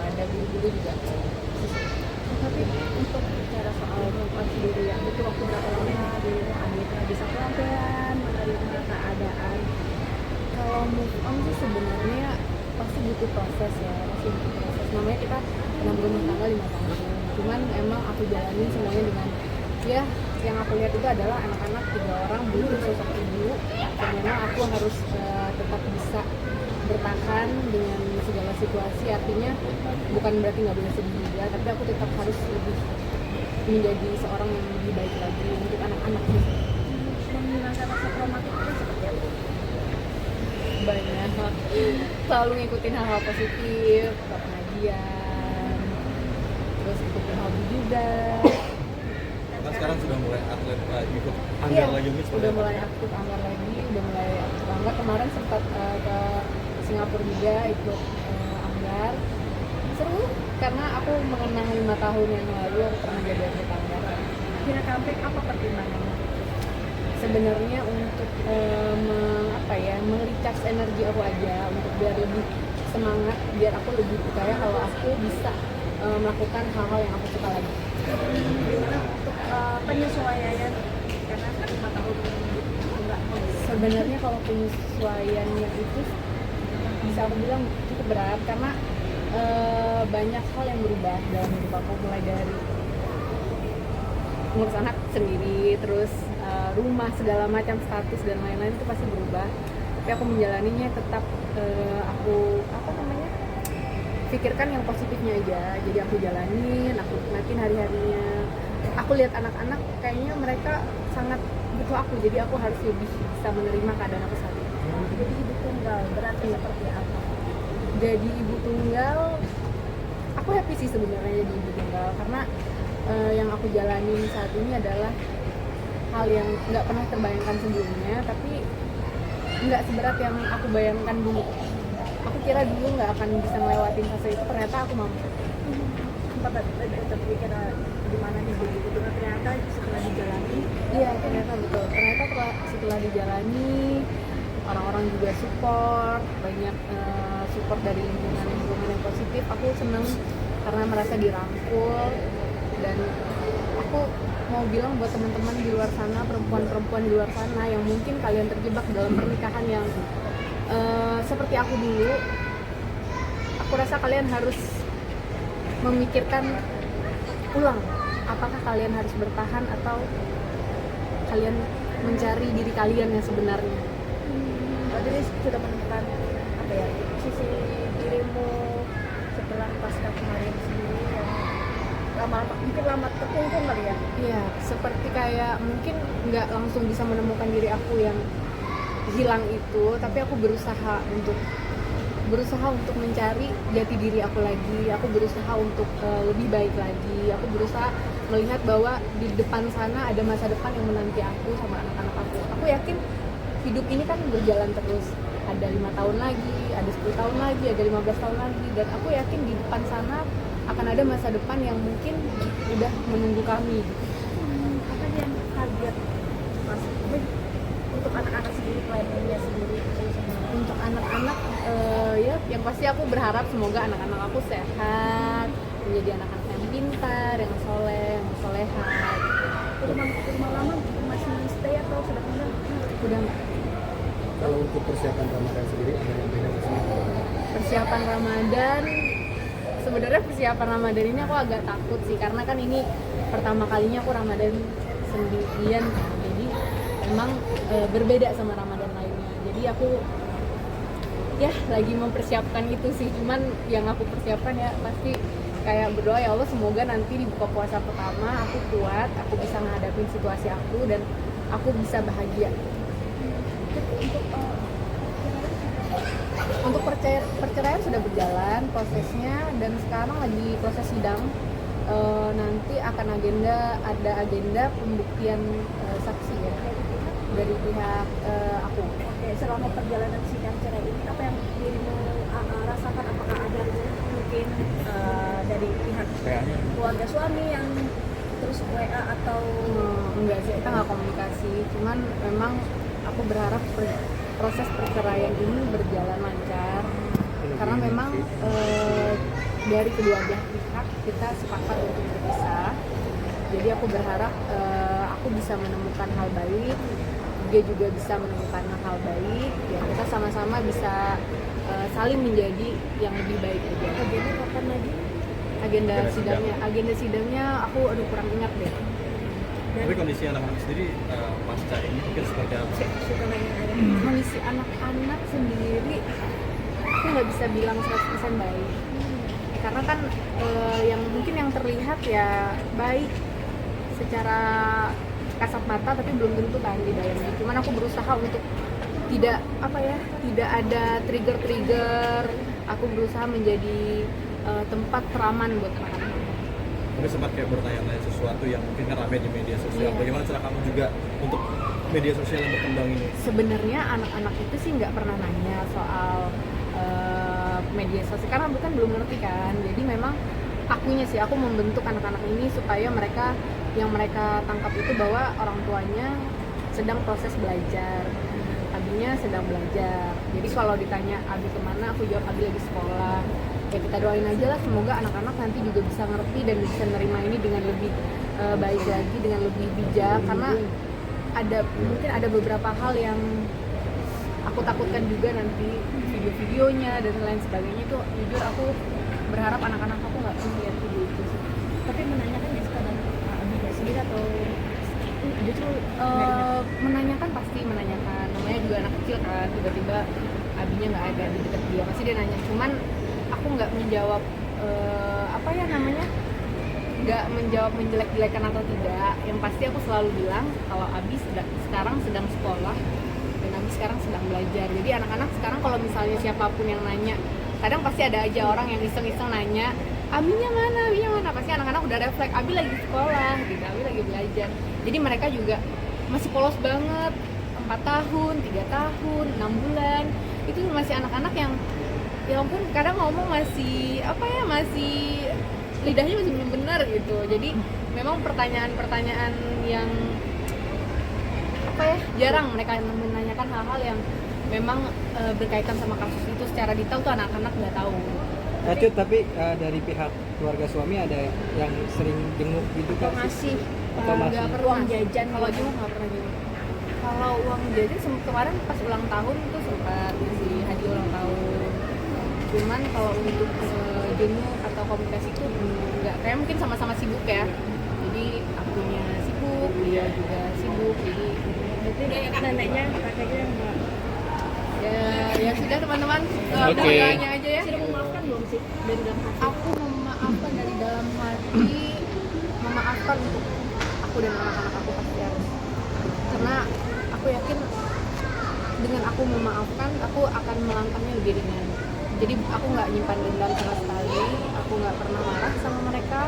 ada guru-guru juga. Tapi untuk bicara soal move on sendiri ya, butuh waktu berapa lama dulu akhirnya bisa pelan-pelan menerima keadaan? Kalau move on sih sebenarnya pasti butuh proses ya, pasti butuh proses. Namanya kita pernah berumah tangga 5 tahun. Cuman emang aku jalanin semuanya dengan ya yang aku lihat itu adalah anak-anak 3 orang butuh sosok ibu, dan memang aku harus tetap bisa bertahan dengan segala situasi. Artinya bukan berarti nggak boleh sedih juga, tapi aku tetap harus lebih menjadi seorang yang lebih baik lagi untuk anak-anak sih. Menghilangkan rasa traumatik itu seperti apa? Banyak selalu ngikutin hal-hal positif, ke pengajian, terus ikutin hobi juga. Kan sekarang sudah mulai atlet ikut Iya, anggar lagi nih udah mulai aktif anggar lagi, udah mulai aktif anggar. Kemarin sempat ke Singapura juga ikut anggar. Seru karena aku mengenang 5 tahun yang lalu aku pernah jadi atlet anggar. Kira comeback apa pertimbangannya? Sebenarnya untuk merecharge energi aku aja, untuk biar lebih semangat, biar aku lebih percaya kalau aku bisa melakukan hal-hal yang aku suka lagi. Gimana untuk penyesuaian, karena kan 5 tahun enggak Sebenarnya kalau penyesuaiannya itu bisa aku bilang cukup berat karena banyak hal yang berubah dalam hidup aku, mulai dari ngurus anak sendiri, terus rumah, segala macam status dan lain-lain itu pasti berubah. Tapi aku menjalaninya tetap aku pikirkan yang positifnya aja. Jadi aku jalanin, aku nikmatin hari-harinya. Aku lihat anak-anak kayaknya mereka sangat butuh aku, jadi aku harus lebih bisa menerima keadaan aku saat ini. jadi ibu tunggal berarti seperti apa? Jadi ibu tunggal, aku happy sih sebenarnya jadi ibu tunggal karena yang aku jalanin saat ini adalah hal yang nggak pernah terbayangkan sebelumnya, tapi nggak seberat yang aku bayangkan dulu. Aku kira dulu nggak akan bisa ngelewatin fase itu, ternyata aku mampu. Sempat terpikir gimana nih jadi ibu tunggal, ternyata setelah dijalani Iya, ternyata betul. Ternyata setelah dijalani, orang-orang juga support, banyak support dari lingkungan yang positif. Aku seneng karena merasa dirangkul, dan aku mau bilang buat teman-teman di luar sana, perempuan-perempuan di luar sana yang mungkin kalian terjebak dalam pernikahan yang seperti aku dulu, aku rasa kalian harus memikirkan ulang, apakah kalian harus bertahan atau kalian mencari diri kalian yang sebenarnya. Jadi sudah menemukan apa ya, sisi dirimu setelah pasca kemarin sendiri yang lama terkungkung kali ya? Iya, seperti kayak mungkin nggak langsung bisa menemukan diri aku yang hilang itu, tapi aku berusaha untuk mencari jati diri aku lagi. Aku berusaha untuk lebih baik lagi. Aku berusaha melihat bahwa di depan sana ada masa depan yang menanti aku sama anak-anak aku. Aku yakin hidup ini kan berjalan terus. Ada 5 tahun lagi, ada 10 tahun lagi, ada 15 tahun lagi, dan aku yakin di depan sana akan ada masa depan yang mungkin udah menunggu kami. Apa yang target mas untuk anak-anak sendiri, planningnya sendiri itu semua? Untuk anak-anak ya yang pasti aku berharap semoga anak-anak aku sehat, menjadi anak-anak yang pintar, yang soleh, yang soleha. Rumah lama masih stay atau sudah pindah? Udah nggak? Kalau untuk persiapan Ramadan sendiri ada yang beda nggak sih? Persiapan Ramadan, sebenarnya persiapan Ramadan ini aku agak takut sih, karena kan ini pertama kalinya aku Ramadan sendirian kan. Jadi emang berbeda sama Ramadan lainnya. Jadi aku ya lagi mempersiapkan itu sih. Cuman yang aku persiapkan ya pasti kayak berdoa, ya Allah semoga nanti di buka puasa pertama aku kuat, aku bisa menghadapi situasi aku, dan aku bisa bahagia. Untuk perceraian sudah berjalan prosesnya, dan sekarang lagi proses sidang. Nanti akan ada agenda pembuktian saksi ya dari pihak aku. Oke, selama perjalanan sidang cerai ini apa yang dirimu rasakan? Apakah ada mungkin dari pihak keluarga suami yang terus WA atau Enggak sih, kita nggak komunikasi. Cuman memang aku berharap proses perceraian ini berjalan lancar, karena memang dari kedua belah pihak kita sepakat untuk berpisah. Jadi aku berharap aku bisa menemukan hal baik, dia juga bisa menemukan hal baik, ya kita sama-sama bisa saling menjadi yang lebih baik aja. Agenda kapan lagi? Agenda sidangnya aku kurang ingat deh. Tapi kondisi anak-anak sendiri pasca ini mungkin seperti apa? Suka nanya ada. Kondisi anak-anak sendiri aku nggak bisa bilang 100% baik, karena kan yang mungkin yang terlihat ya baik secara kasat mata, tapi belum tentu kan di dalamnya. Cuman aku berusaha untuk tidak ada trigger. Aku berusaha menjadi tempat teraman buat anak-anak. Tapi sempat kayak bertanya-tanya sesuatu yang mungkin kan ramai di media sosial. Iya. Bagaimana cara kamu juga untuk media sosial yang berkembang ini? Sebenarnya anak-anak itu sih nggak pernah nanya soal media sosial karena bukan belum ngerti kan. Jadi memang aku membentuk anak-anak ini supaya mereka tangkap itu bahwa orang tuanya sedang proses belajar, Abinya sedang belajar. Jadi kalau ditanya Abi kemana, aku jawab Abi lagi sekolah. Ya kita doain aja lah, semoga anak-anak nanti juga bisa ngerti dan bisa nerima ini dengan lebih baik lagi, dengan lebih bijak. Karena mungkin ada beberapa hal yang aku takutkan juga nanti video-videonya dan lain sebagainya. Itu jujur aku berharap anak-anak aku nggak melihat video itu sih. Tapi menanyakan di sekadar Abi sendiri atau justru menanyakan, pasti menanyakan. Namanya juga anak kecil kan, tiba-tiba Abinya nggak ada di dekat dia, pasti dia nanya. Cuman aku nggak menjawab nggak menjawab menjelek-jelekan atau tidak. Yang pasti aku selalu bilang kalau Abi sekarang sedang sekolah dan Abi sekarang sedang belajar. Jadi anak-anak sekarang kalau misalnya siapapun yang nanya, kadang pasti ada aja orang yang iseng-iseng nanya, Abinya mana? Pasti anak-anak udah refleks, Abi lagi sekolah gitu, Abi lagi belajar. Jadi mereka juga masih polos banget, 4 tahun, 3 tahun, 6 bulan. Itu masih anak-anak yang ya ampun, kadang ngomong masih lidahnya masih belum benar gitu. Jadi memang pertanyaan-pertanyaan yang jarang mereka menanyakan hal-hal yang memang berkaitan sama kasus itu secara detail tuh anak-anak nggak tahu. Cut, tapi dari pihak keluarga suami ada yang sering jenguk gitu kan? ngasih Atau masih? Nggak pernah uang jajan kalau jenguk nggak pernah jenguk. Kalau uang jajan kemarin pas ulang tahun itu sempat ngasih hadiah ulang tahun. Cuman kalau untuk jenguk atau komunikasi itu nggak, kayak mungkin sama-sama sibuk ya. Jadi akunya sibuk, dia juga sibuk. Jadi berarti neneknya kakaknya nggak ya sudah teman-teman, Oke. doanya aja ya. sudah memaafkan belum sih dari dalam hati? Aku memaafkan dari dalam hati, memaafkan untuk aku dan anak-anak aku pasti harus, karena aku yakin dengan aku memaafkan aku akan melangkahnya lebih ringan. Jadi aku nggak nyimpan dendam sama sekali, aku nggak pernah marah sama mereka,